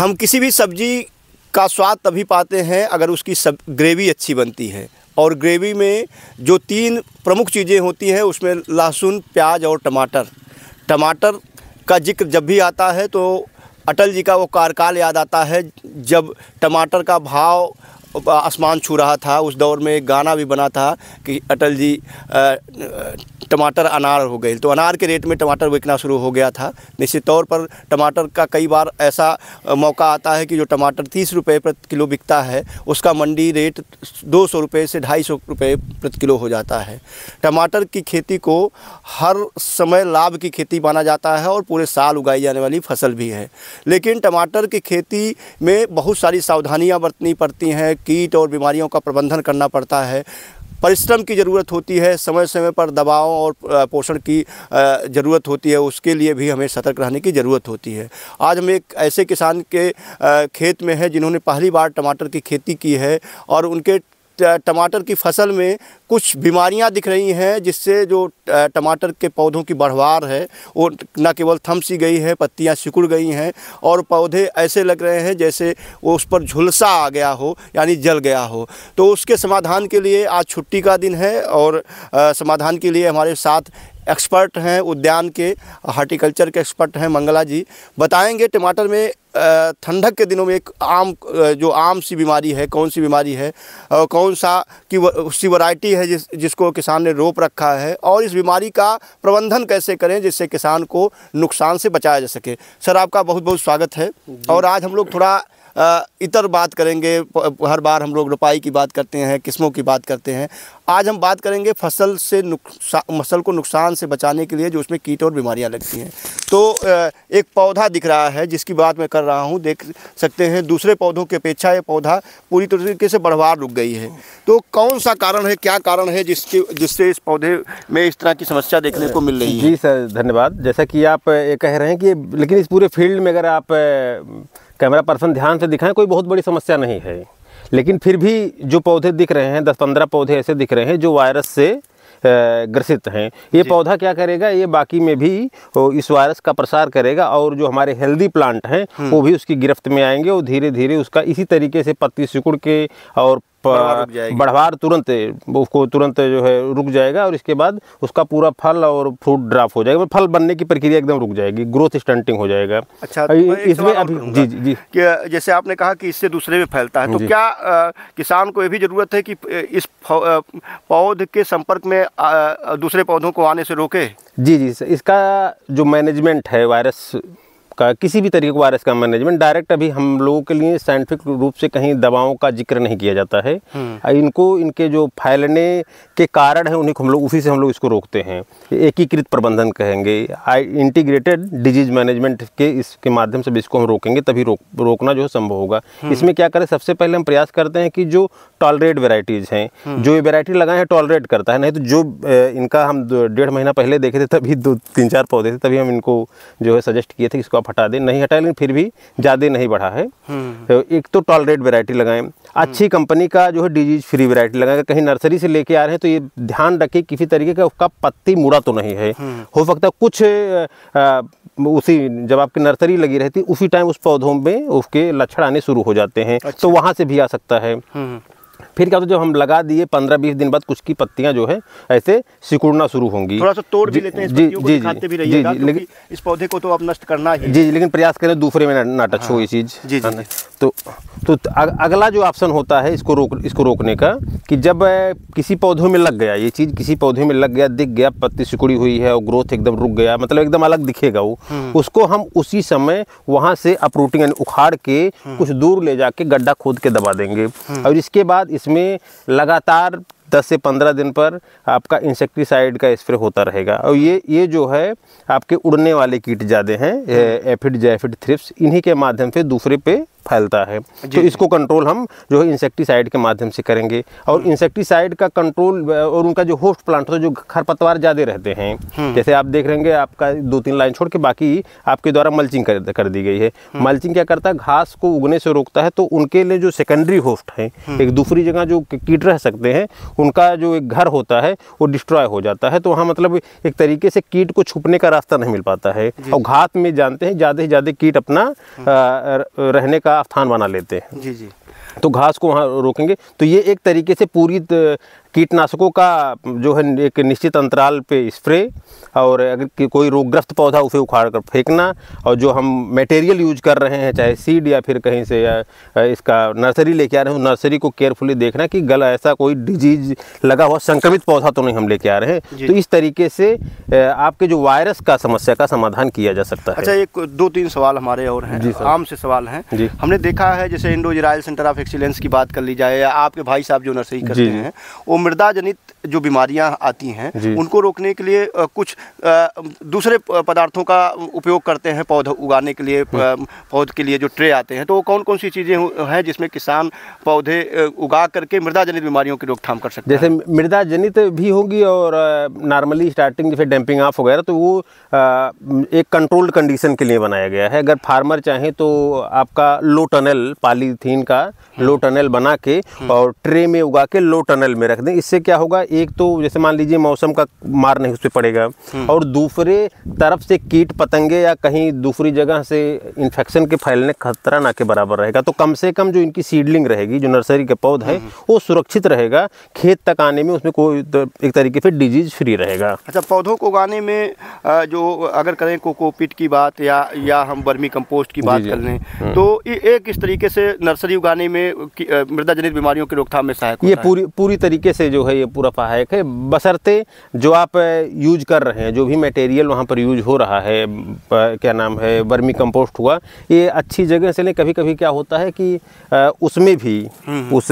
हम किसी भी सब्जी का स्वाद तभी पाते हैं अगर उसकी ग्रेवी अच्छी बनती है। और ग्रेवी में जो 3 प्रमुख चीज़ें होती हैं उसमें लहसुन, प्याज और टमाटर। टमाटर का जिक्र जब भी आता है तो अटल जी का वो कार्यकाल याद आता है जब टमाटर का भाव आसमान छू रहा था। उस दौर में एक गाना भी बना था कि अटल जी टमाटर अनार हो गए, तो अनार के रेट में टमाटर बिकना शुरू हो गया था। निश्चित तौर पर टमाटर का कई बार ऐसा मौका आता है कि जो टमाटर 30 रुपये प्रति किलो बिकता है उसका मंडी रेट 200 रुपये से 250 रुपये प्रति किलो हो जाता है। टमाटर की खेती को हर समय लाभ की खेती माना जाता है और पूरे साल उगाई जाने वाली फसल भी है। लेकिन टमाटर की खेती में बहुत सारी सावधानियाँ बरतनी पड़ती हैं, कीट और बीमारियों का प्रबंधन करना पड़ता है, परिश्रम की ज़रूरत होती है, समय समय पर दवाओं और पोषण की ज़रूरत होती है, उसके लिए भी हमें सतर्क रहने की ज़रूरत होती है। आज हम एक ऐसे किसान के खेत में हैं जिन्होंने पहली बार टमाटर की खेती की है और उनके टमाटर की फसल में कुछ बीमारियां दिख रही हैं जिससे जो टमाटर के पौधों की बढ़वार है वो न केवल थम सी गई है, पत्तियां सिकुड़ गई हैं और पौधे ऐसे लग रहे हैं जैसे वो उस पर झुलसा आ गया हो, यानी जल गया हो। तो उसके समाधान के लिए आज छुट्टी का दिन है और समाधान के लिए हमारे साथ एक्सपर्ट हैं, उद्यान के हार्टिकल्चर के एक्सपर्ट हैं मंगला जी। बताएंगे टमाटर में ठंडक के दिनों में एक आम सी बीमारी है, कौन सी बीमारी है, कौन सा की उसकी वैरायटी है जिसको किसान ने रोप रखा है और इस बीमारी का प्रबंधन कैसे करें जिससे किसान को नुकसान से बचाया जा सके। सर आपका बहुत बहुत स्वागत है। और आज हम लोग थोड़ा इतर बात करेंगे। हर बार हम लोग रोपाई की बात करते हैं, किस्मों की बात करते हैं। आज हम बात करेंगे फसल को नुकसान से बचाने के लिए जो उसमें कीट और बीमारियां लगती हैं। तो एक पौधा दिख रहा है जिसकी बात मैं कर रहा हूं, देख सकते हैं दूसरे पौधों की अपेक्षा ये पौधा पूरी तरीके से बढ़वार रुक गई है। तो कौन सा कारण है, क्या कारण है जिससे इस पौधे में इस तरह की समस्या देखने को मिल रही है? जी सर, धन्यवाद। जैसा कि आप ये कह रहे हैं कि लेकिन इस पूरे फील्ड में अगर आप कैमरा पर्सन ध्यान से दिखाएं कोई बहुत बड़ी समस्या नहीं है, लेकिन फिर भी जो पौधे दिख रहे हैं 10-15 पौधे ऐसे दिख रहे हैं जो वायरस से ग्रसित हैं। ये पौधा क्या करेगा, ये बाकी में भी इस वायरस का प्रसार करेगा और जो हमारे हेल्दी प्लांट हैं वो भी उसकी गिरफ्त में आएंगे और धीरे धीरे उसका इसी तरीके से पत्ती सिकुड़ के और बढ़वार तुरंत जो है रुक जाएगा और इसके बाद उसका पूरा फल और फ्रूट ड्रॉप हो जाएगा, फल बनने की प्रक्रिया एकदम रुक जाएगी, ग्रोथ स्टंटिंग हो जाएगा। अच्छा, इसमें अभी जी कि जैसे आपने कहा कि इससे दूसरे में फैलता है, तो क्या किसान को ये भी जरूरत है कि इस पौधे के संपर्क में दूसरे पौधों को आने से रोके? जी सर, इसका जो मैनेजमेंट है वायरस का, किसी भी तरीके का वायरस का मैनेजमेंट डायरेक्ट अभी हम लोगों के लिए साइंटिफिक रूप से कहीं दवाओं का जिक्र नहीं किया जाता है। इनके जो फैलने के कारण है उन्हीं को हम लोग उसी से हम लोग इसको रोकते हैं। एकीकृत प्रबंधन कहेंगे, इंटीग्रेटेड डिजीज मैनेजमेंट के इसके माध्यम से इसको हम रोकेंगे, तभी रोकना जो है संभव होगा। इसमें क्या करें, सबसे पहले हम प्रयास करते हैं कि जो टॉलरेट वेराइटीज़ हैं, जो ये वेराइटी लगाए हैं टॉलरेट करता है, नहीं तो जो इनका हम 1.5 महीना पहले देखे थे तभी 2-3-4 पौधे थे, तभी हम इनको जो है सजेस्ट किए थे कि इसको आप हटा दें, नहीं हटाए लेकिन फिर भी ज़्यादा नहीं बढ़ा है। तो एक तो टॉलरेट वेराइटी लगाएं, अच्छी कंपनी का जो है डिजीज फ्री वेराइटी लगाएं। कहीं नर्सरी से लेके आ रहे हैं तो ये ध्यान रखें किसी तरीके का उसका पत्ती मुड़ा तो नहीं है। हो सकता है कुछ उसी जब आपकी नर्सरी लगी रहती उसी टाइम उस पौधों में उसके लक्षण आने शुरू हो जाते हैं। अच्छा। तो वहाँ से भी आ सकता है। फिर क्या, तो जब हम लगा दिए 15-20 दिन बाद कुछ की पत्तियां जो है ऐसे सिकुड़ना शुरू होंगी। थोड़ा सा तोड़ भी लेते हैं, इस पत्तियों को दिखाते भी रहिएगा, लेकिन इस पौधे को तो अब नष्ट करना ही। जी, लेकिन प्रयास करें दूसरे में ना टच हो ये चीज़। जी। तो अगला जो ऑप्शन होता है इसको रोकने का, कि जब किसी पौधों में लग गया ये चीज़, किसी पौधे में लग गया, दिख गया पत्ती सिकुड़ी हुई है और ग्रोथ एकदम रुक गया, मतलब एकदम अलग दिखेगा वो, उसको हम उसी समय वहाँ से अपरूटिंग यानी उखाड़ के कुछ दूर ले जाके गड्ढा खोद के दबा देंगे। और इसके बाद इसमें लगातार 10 से 15 दिन पर आपका इंसेक्टिसाइड का स्प्रे होता रहेगा। और ये जो है आपके उड़ने वाले कीट ज़्यादा हैं, एफिड, जैफिड, थ्रिप्स, इन्हीं के माध्यम से दूसरे पे फैलता है। तो इसको कंट्रोल हम जो है इंसेक्टिसाइड के माध्यम से करेंगे। और इंसेक्टिसाइड का कंट्रोल और उनका जो होस्ट प्लांट होता है, जो खरपतवार ज़्यादा रहते हैं, जैसे आप देख रहेंगे आपका 2-3 लाइन छोड़ के बाकी आपके द्वारा मल्चिंग कर दी गई है। मल्चिंग क्या करता है, घास को उगने से रोकता है। तो उनके लिए जो सेकेंडरी होस्ट है, एक दूसरी जगह जो कीट रह सकते हैं, उनका जो एक घर होता है वो डिस्ट्रॉय हो जाता है। तो वहाँ मतलब एक तरीके से कीट को छुपने का रास्ता नहीं मिल पाता है। और घात में जानते हैं ज़्यादा से ज़्यादा कीट अपना रहने का स्थान बना लेते हैं। जी जी। तो घास को वहाँ रोकेंगे। तो ये एक तरीके से पूरी कीटनाशकों का जो है एक निश्चित अंतराल पे स्प्रे, और अगर कोई रोगग्रस्त पौधा उसे उखाड़ कर फेंकना। और जो हम मटेरियल यूज कर रहे हैं, चाहे सीड या फिर कहीं से या इसका नर्सरी लेके आ रहे हो, नर्सरी को केयरफुली देखना कि गला ऐसा कोई डिजीज लगा हुआ संक्रमित पौधा तो नहीं हम लेके आ रहे हैं। तो इस तरीके से आपके जो वायरस का समस्या का समाधान किया जा सकता है। अच्छा, एक 2-3 सवाल हमारे और हैं, आम से सवाल हैं। हमने देखा है जैसे इंडोजिराइल सेंटर ऑफ एक्सीलेंस की बात कर ली जाए, या आपके भाई साहब जो नर्सरी करते हैं, वो मृदा जनित जो बीमारियां आती हैं उनको रोकने के लिए कुछ दूसरे पदार्थों का उपयोग करते हैं पौधा उगाने के लिए। पौधे के लिए जो ट्रे आते हैं, तो वो कौन कौन सी चीज़ें हैं जिसमें किसान पौधे उगा करके मृदा जनित बीमारियों की रोकथाम कर सकते हैं? जैसे मृदा जनित भी होगी, और नॉर्मली स्टार्टिंग जैसे डैम्पिंग ऑफ वगैरह, तो वो एक कंट्रोल्ड कंडीशन के लिए बनाया गया है। अगर फार्मर चाहें तो आपका लो टनल, पॉलीथीन का लो टनल बना के और ट्रे में उगा के लो टनल में रख दें। इससे क्या होगा, एक तो जैसे मान लीजिए मौसम का मार नहीं उस पर पड़ेगा, और दूसरे तरफ से कीट पतंगे या कहीं दूसरी जगह से इन्फेक्शन के फैलने का खतरा ना के बराबर रहेगा। तो कम से कम जो इनकी सीडलिंग रहेगी, जो नर्सरी के पौधा है, वो सुरक्षित रहेगा। खेत तक आने में उसमें कोई एक तरीके से डिजीज फ्री रहेगा। अच्छा, पौधों को उगाने में जो अगर करें कोकोपीट की बात या हम वर्मी कंपोस्ट की बात कर लें, तो ये किस तरीके से नर्सरी उगाने में मृदा जनित बीमारियों की रोकथाम में सहायक होता है? ये पूरी तरीके से जो है ये पूरा सहायक है, बशर्ते जो आप यूज कर रहे हैं, जो भी मटेरियल वहाँ पर यूज हो रहा है, क्या नाम है, वर्मी कंपोस्ट हुआ, ये अच्छी जगह से लें। कभी कभी क्या होता है कि उसमें भी, उस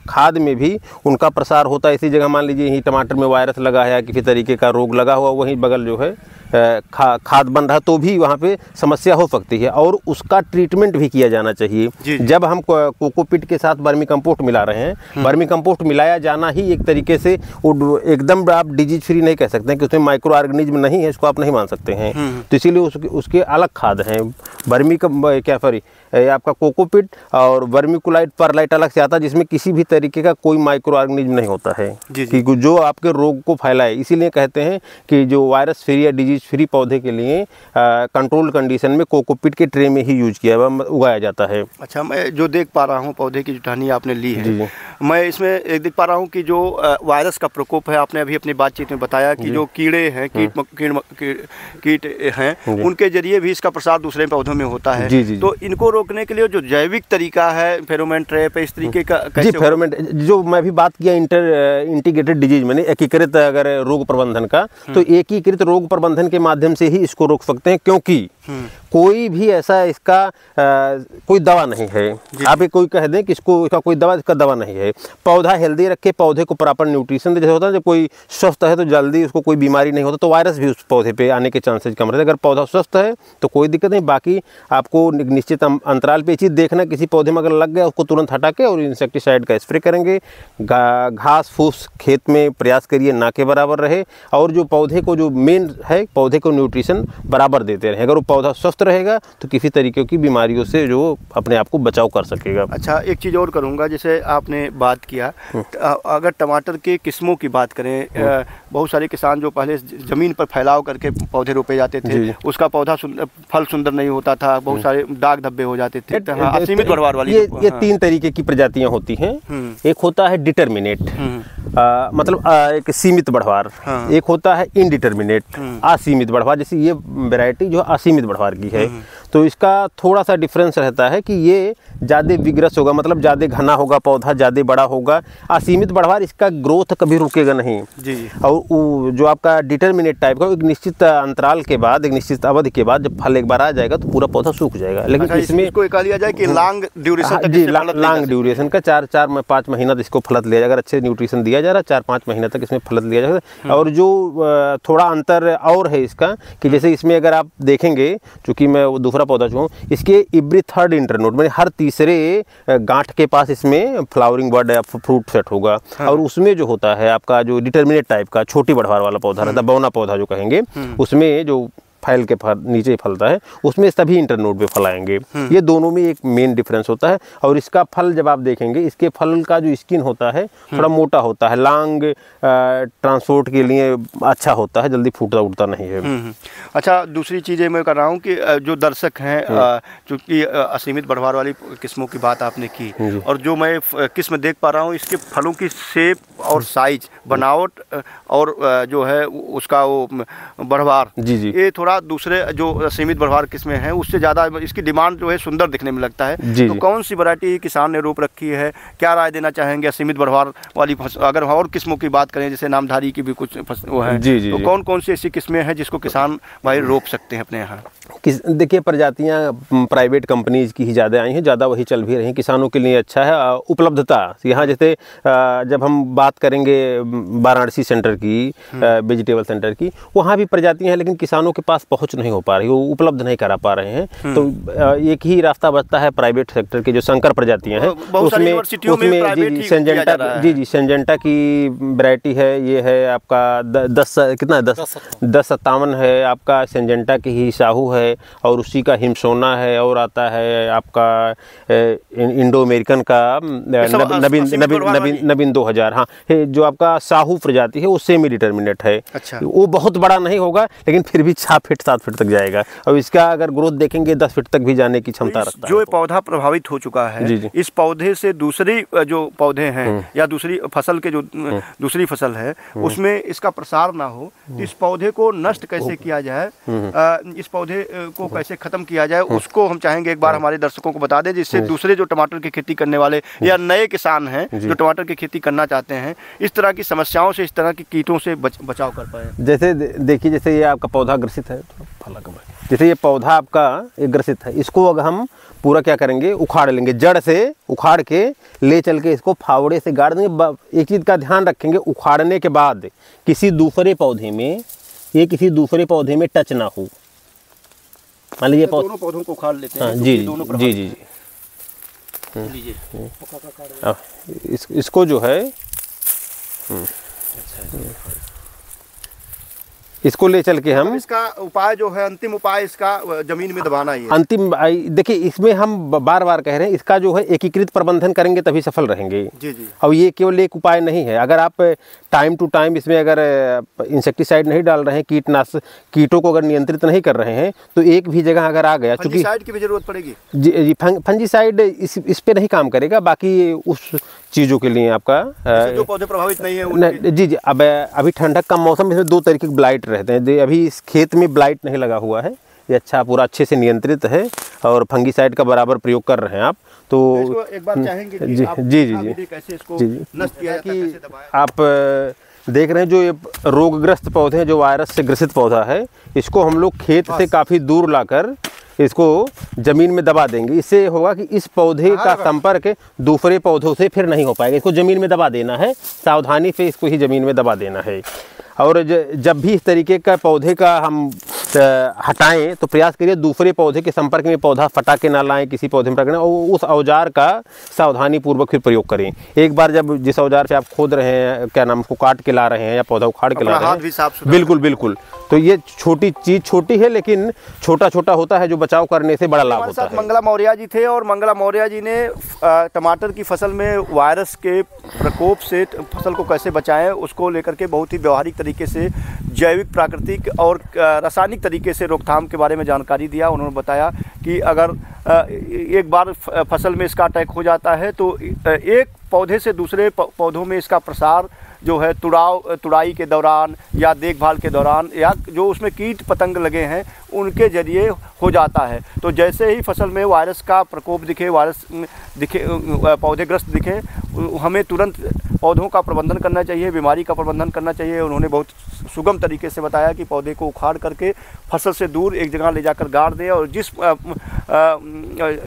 खाद में भी उनका प्रसार होता है। इसी जगह मान लीजिए यही टमाटर में वायरस लगा है या किसी तरीके का रोग लगा हुआ, वहीं बगल जो है खाद बन रहा, तो भी वहाँ पे समस्या हो सकती है, और उसका ट्रीटमेंट भी किया जाना चाहिए। जब हम कोकोपीट के साथ वर्मी कंपोस्ट मिला रहे हैं, वर्मी कंपोस्ट मिलाया जाना ही एक तरीके से वो एकदम आप डिजीज फ्री नहीं कह सकते हैं कि उसमें माइक्रो ऑर्गेनिज्म नहीं है, इसको आप नहीं मान सकते हैं। तो इसीलिए उसके अलग खाद हैं। आपका कोकोपीट और वर्मिकुलाइट परलाइट अलग से आता है, जिसमें किसी भी तरीके का कोई माइक्रो ऑर्गेनिज्म नहीं होता है कि जो आपके रोग को फैलाए। इसीलिए कहते हैं कि जो वायरस फ्री या डिजीज फ्री पौधे के लिए कंट्रोल कंडीशन में कोकोपीट के ट्रे में ही यूज किया उगाया जाता है। अच्छा, मैं जो देख पा रहा हूँ पौधे की जो टहनी आपने ली है, मैं इसमें एक देख पा रहा हूँ कि जो वायरस का प्रकोप है, आपने अभी अपनी बातचीत में बताया कि जो कीड़े हैं, कीट हैं, उनके जरिए भी इसका प्रसार दूसरे पौधों में होता है। तो इनको रोकने के लिए जो जैविक तरीका है फेरोमोन ट्रैप, इस तरीके का कैसे? फेरोमोन, जो मैं भी बात किया इंटीग्रेटेड डिजीज मैंने एकीकृत अगर रोग प्रबंधन का, तो एकीकृत रोग प्रबंधन के माध्यम से ही इसको रोक सकते हैं, क्योंकि कोई भी ऐसा इसका कोई दवा नहीं है। आप कोई कह दें कि इसका कोई दवा, इसका दवा नहीं है। पौधा हेल्दी रखे, पौधे को प्रॉपर न्यूट्रिशन दे। जैसे होता है जब कोई स्वस्थ है तो जल्दी उसको कोई बीमारी नहीं होता, तो वायरस भी उस पौधे पे आने के चांसेस कम रहते हैं। अगर पौधा स्वस्थ है तो कोई दिक्कत नहीं। बाकी आपको निश्चित अंतराल पे चीज़ देखना, किसी पौधे में अगर लग गया उसको तुरंत हटा के और इंसेक्टिसाइड का स्प्रे करेंगे। घास फूस खेत में प्रयास करिए ना के बराबर रहे, और जो पौधे को जो मेन है, पौधे को न्यूट्रिशन बराबर देते रहे। अगर वो पौधा स्वस्थ रहेगा तो किसी तरीके की बीमारियों से जो अपने आप को बचाव कर सकेगा। अच्छा, एक चीज़ और करूँगा, जैसे आपने बात किया, अगर टमाटर के किस्मों की बात करें, बहुत सारे किसान जो पहले ज़मीन पर फैलाव करके पौधे रोपे जाते थे, उसका पौधा फल सुंदर नहीं होता था, बहुत सारे दाग धब्बे हो जाते थे। असीमित बढ़वार वाली ये 3 तरीके की प्रजातियां होती हैं। एक होता है डिटर्मिनेट, मतलब एक सीमित बढ़वार। एक होता है इनडिटर्मिनेट, असीमित बढ़वार। जैसे ये वैरायटी जो असीमित बढ़वार की है, तो इसका थोड़ा सा डिफरेंस रहता है कि ये ज़्यादा विग्रस होगा, मतलब ज़्यादा घना होगा, पौधा ज़्यादा बड़ा होगा। असीमित बढ़वार इसका ग्रोथ कभी रुकेगा नहीं जी। और जो आपका डिटर्मिनेट टाइप का, एक निश्चित अंतराल के बाद, एक निश्चित अवधि के बाद जब फल एक बार आ जाएगा तो पूरा पौधा सूख जाएगा। लेकिन इसमें कोई कहा जाए कि लॉन्ग ड्यूरेशन, जी लॉन्ग ड्यूरेशन का 4-5 महीना तक इसको फलत लिया जाएगा। अगर अच्छे न्यूट्रिशन दिया जा रहा है 4-5 महीना तक इसमें फलत लिया जाएगा। और जो थोड़ा अंतर और है इसका, कि जैसे इसमें अगर आप देखेंगे, चूँकि मैं वो दूसरा दूसरा पौधा जो इसके एवरी थर्ड इंटरनोड में हर तीसरे गांठ के पास इसमें फ्लावरिंग बर्ड या फ्रूट सेट होगा। और उसमें जो होता है आपका जो डिटर्मिनेट टाइप का छोटी बढ़वार वाला पौधा रहता है, बौना पौधा जो कहेंगे, उसमें जो फैल के नीचे फलता है उसमें सभी इंटरनोड पे फल आएंगे। ये दोनों में एक मेन डिफरेंस होता है। और इसका फल जब आप देखेंगे, इसके फल का जो स्किन होता है थोड़ा मोटा होता है, लॉन्ग ट्रांसपोर्ट के लिए अच्छा होता है, जल्दी फूटता उठता नहीं है। अच्छा, दूसरी चीज़ें मैं कर रहा हूँ कि जो दर्शक हैं, चूँकि असीमित बढ़वार वाली किस्मों की बात आपने की, और जो मैं किस्म देख पा रहा हूँ इसके फलों की शेप और साइज, बनावट और जो है उसका वो बढ़वार, जी जी, ये थोड़ा दूसरे जो सीमित बढ़वार किस्में हैं उससे ज़्यादा इसकी डिमांड जो है सुंदर दिखने में लगता है। जी तो कौन सी वैरायटी किसान ने रोप रखी है, क्या राय देना चाहेंगे सीमित बढ़वार वाली अगर और किस्मों की बात करें, जैसे नामधारी की भी कुछ वो है, जी, तो कौन कौन सी ऐसी किस्में हैं जिसको किसान भाई रोप सकते हैं अपने यहाँ? देखिए, प्रजातियाँ प्राइवेट कंपनीज की ही ज़्यादा आई हैं, ज़्यादा वही चल भी रही, किसानों के लिए अच्छा है। उपलब्धता यहाँ जैसे जब हम बात करेंगे वाराणसी सेंटर की, वेजिटेबल सेंटर की, वहाँ भी प्रजातियाँ हैं लेकिन किसानों के पास पहुँच नहीं हो पा रही, वो उपलब्ध नहीं करा पा रहे हैं। तो एक ही रास्ता बचता है प्राइवेट सेक्टर की जो संकर प्रजातियाँ हैं, उसमें जी सेंजेंटा, जी सेंजेंटा की वैरायटी है, ये है आपका 1057 है आपका सेंजेंटा की ही साहू है, और उसी का हिमसोना है, और आता है आपका इंडो अमेरिकन का नवीन 2000, हाँ, जो आपका साहू प्रजाति है वो सेमी डिटर्मिनेट है। अच्छा। वो बहुत बड़ा नहीं होगा लेकिन फिर भी 6 फीट 7 फीट तक जाएगा, और इसका अगर ग्रोथ देखेंगे 10 फीट तक भी जाने की क्षमता रखता है। जो पौधा प्रभावित हो चुका है, जी। इस पौधे से दूसरी जो पौधे हैं या दूसरी फसल के जो दूसरी फसल है उसमें इसका प्रसार ना हो, इस पौधे को नष्ट कैसे किया जाए, इस पौधे को कैसे खत्म किया जाए, उसको हम चाहेंगे एक बार हमारे दर्शकों को बता दें, जिससे दूसरे जो टमाटर की खेती करने वाले या नए किसान हैं जो टमाटर की खेती करना चाहते हैं, इस तरह की समस्याओं से, इस तरह की कीटों से बचाव कर पाए। जैसे देखिए, जैसे ये आपका पौधा ग्रसित है, जैसे ये पौधा आपका एक ग्रसित है, इसको अगर हम पूरा क्या करेंगे, उखाड़ लेंगे, जड़ से उखाड़ के ले चल के इसको फावड़े से गाड़ देंगे। एक चीज़ का ध्यान रखेंगे, उखाड़ने के बाद किसी दूसरे पौधे में, ये किसी दूसरे पौधे में टच ना हो। मान लीजिए दोनों पौधों को उखाड़ लेते हैं। हाँ, जी जी जी जी, इसको जो है इसको ले चल के हम, इसका उपाय जो है, अंतिम उपाय इसका जमीन में दबाना ही है। अंतिम देखिए, इसमें हम बार बार कह रहे हैं, इसका जो है एकीकृत प्रबंधन करेंगे तभी सफल रहेंगे। जी जी। और ये केवल एक उपाय नहीं है, अगर आप टाइम टू टाइम इसमें अगर इंसेक्टिसाइड नहीं डाल रहे हैं, कीटनाशक, कीटों को अगर नियंत्रित नहीं कर रहे हैं, तो एक भी जगह अगर आ गया, चूंकि फंजीसाइड की भी जरूरत पड़ेगी। जी, फंजीसाइड इस पे नहीं काम करेगा, बाकी उस चीज़ों के लिए आपका जो पौधे प्रभावित नहीं है। जी जी। अब अभी ठंडक का मौसम, इसमें 2 तरीके के ब्लाइट रहते हैं। अभी इस खेत में ब्लाइट नहीं लगा हुआ है, ये अच्छा पूरा अच्छे से नियंत्रित है, और फंगीसाइड का बराबर प्रयोग कर रहे हैं आप। तो एक बार चाहेंगे कि जी आप जी जी जी कैसे इसको नष्ट किया जाता है, कैसे दबाया? आप देख रहे हैं जो ये रोगग्रस्त पौधे हैं, जो वायरस से ग्रसित पौधा है, इसको हम लोग खेत से काफ़ी दूर लाकर इसको ज़मीन में दबा देंगे। इससे होगा कि इस पौधे का संपर्क दूसरे पौधों से फिर नहीं हो पाएगा। इसको ज़मीन में दबा देना है, सावधानी से इसको ही ज़मीन में दबा देना है। और जब भी इस तरीके का पौधे का हम हटाएं तो प्रयास करिए दूसरे पौधे के संपर्क में पौधा फटा के ना लाएं, किसी पौधे में पकड़ें, और उस औजार का सावधानी पूर्वक फिर प्रयोग करें। एक बार जब जिस औजार से आप खोद रहे हैं, क्या नाम, उसको काट के ला रहे हैं या पौधा उखाड़ के ला रहे हैं, बिल्कुल बिल्कुल, तो ये छोटी चीज़ छोटी है लेकिन छोटा छोटा होता है, जो बचाव करने से बड़ा लाभ होता है। मंगला मौर्य जी थे, और मंगला मौर्य जी ने टमाटर की फसल में वायरस के प्रकोप से फसल को कैसे बचाएं, उसको लेकर के बहुत ही व्यवहारिक तरीके से, जैविक, प्राकृतिक और रासायनिक तरीके से रोकथाम के बारे में जानकारी दिया। उन्होंने बताया कि अगर एक बार फसल में इसका अटैक हो जाता है तो एक पौधे से दूसरे पौधों में इसका प्रसार जो है तुड़ाई के दौरान या देखभाल के दौरान, या जो उसमें कीट पतंग लगे हैं उनके जरिए हो जाता है। तो जैसे ही फसल में वायरस का प्रकोप दिखे, वायरस दिखे, पौधेग्रस्त दिखे, हमें तुरंत पौधों का प्रबंधन करना चाहिए, बीमारी का प्रबंधन करना चाहिए। उन्होंने बहुत सुगम तरीके से बताया कि पौधे को उखाड़ करके फसल से दूर एक जगह ले जाकर गाड़ दें, और जिस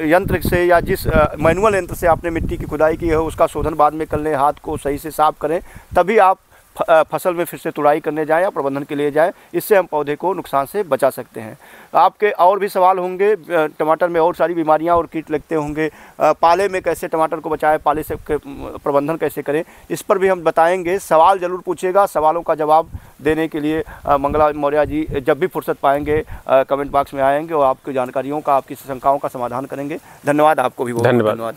यंत्र से या जिस मैनुअल यंत्र से आपने मिट्टी की खुदाई की है उसका शोधन बाद में कर लें, हाथ को सही से साफ करें, तभी आप फसल में फिर से तुड़ाई करने जाएं या प्रबंधन के लिए जाएं। इससे हम पौधे को नुकसान से बचा सकते हैं। आपके और भी सवाल होंगे, टमाटर में और सारी बीमारियां और कीट लगते होंगे, पाले में कैसे टमाटर को बचाएं, पाले से प्रबंधन कैसे करें, इस पर भी हम बताएंगे। सवाल ज़रूर पूछिएगा, सवालों का जवाब देने के लिए मंगला मौर्य जी जब भी फुर्सत पाएंगे कमेंट बॉक्स में आएंगे और आपकी जानकारियों का, आपकी शंकाओं का समाधान करेंगे। धन्यवाद, आपको भी बहुत धन्यवाद।